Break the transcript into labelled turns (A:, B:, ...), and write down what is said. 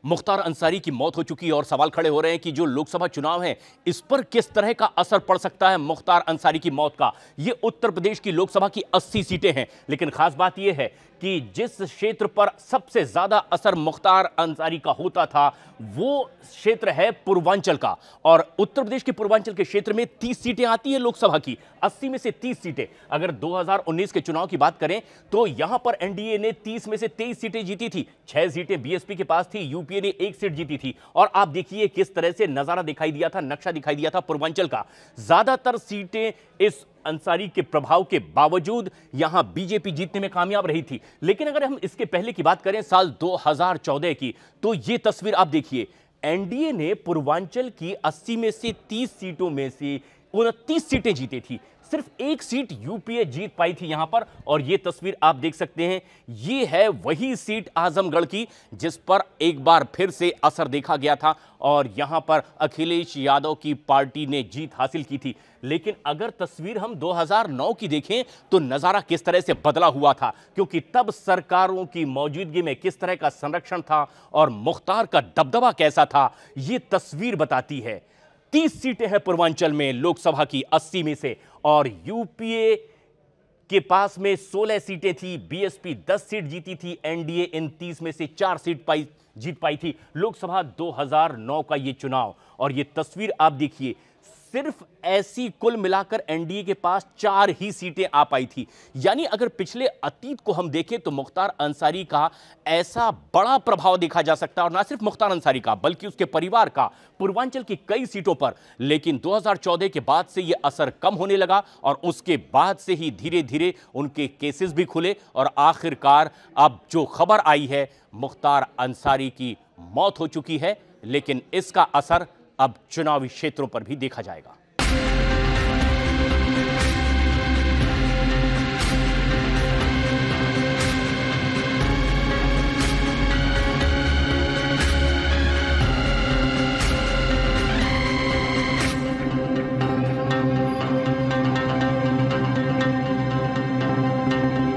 A: मुख्तार अंसारी की मौत हो चुकी है और सवाल खड़े हो रहे हैं कि जो लोकसभा चुनाव है इस पर किस तरह का असर पड़ सकता है मुख्तार अंसारी की मौत का। ये उत्तर प्रदेश की लोकसभा की 80 सीटें हैं, लेकिन खास बात यह है कि जिस क्षेत्र पर सबसे ज्यादा असर मुख्तार अंसारी का होता था वो क्षेत्र है पूर्वांचल का। और उत्तर प्रदेश के पूर्वांचल के क्षेत्र में 30 सीटें आती है लोकसभा की, 80 में से 30 सीटें। अगर 2019 के चुनाव की बात करें तो यहां पर एनडीए ने 30 में से 23 सीटें जीती थी, 6 सीटें बीएसपी के पास थी, यूपीए ने 1 सीट जीती थी। और आप देखिए किस तरह से नजारा दिखाई दिया था, नक्शा दिखाई दिया था पूर्वांचल का। ज्यादातर सीटें इस अंसारी के प्रभाव के बावजूद यहां बीजेपी जीतने में कामयाब रही थी। लेकिन अगर हम इसके पहले की बात करें साल 2014 की, तो यह तस्वीर आप देखिए, एनडीए ने पूर्वांचल की 80 में से 30 सीटों में से 29 सीटें जीती थी, सिर्फ 1 सीट यूपीए जीत पाई थी यहां पर। और यह तस्वीर आप देख सकते हैं, यह है वही सीट आजमगढ़ की जिस पर एक बार फिर से असर देखा गया था और यहां पर अखिलेश यादव की पार्टी ने जीत हासिल की थी। लेकिन अगर तस्वीर हम 2009 की देखें तो नजारा किस तरह से बदला हुआ था, क्योंकि तब सरकारों की मौजूदगी में किस तरह का संरक्षण था और मुख्तार का दबदबा कैसा था, यह तस्वीर बताती है। 30 सीटें हैं पूर्वांचल में लोकसभा की 80 में से, और यूपीए के पास में 16 सीटें थी, बीएसपी 10 सीट जीती थी, एनडीए इन 30 में से 4 सीट जीत पाई थी। लोकसभा 2009 का यह चुनाव और यह तस्वीर आप देखिए, सिर्फ ऐसी कुल मिलाकर एनडीए के पास 4 ही सीटें आ पाई थी। यानी अगर पिछले अतीत को हम देखें तो मुख्तार अंसारी का ऐसा बड़ा प्रभाव देखा जा सकता है, और ना सिर्फ मुख्तार अंसारी का बल्कि उसके परिवार का पूर्वांचल की कई सीटों पर। लेकिन 2014 के बाद से यह असर कम होने लगा और उसके बाद से ही धीरे धीरे उनके केसेस भी खुले और आखिरकार अब जो खबर आई है मुख्तार अंसारी की मौत हो चुकी है। लेकिन इसका असर अब चुनावी क्षेत्रों पर भी देखा जाएगा।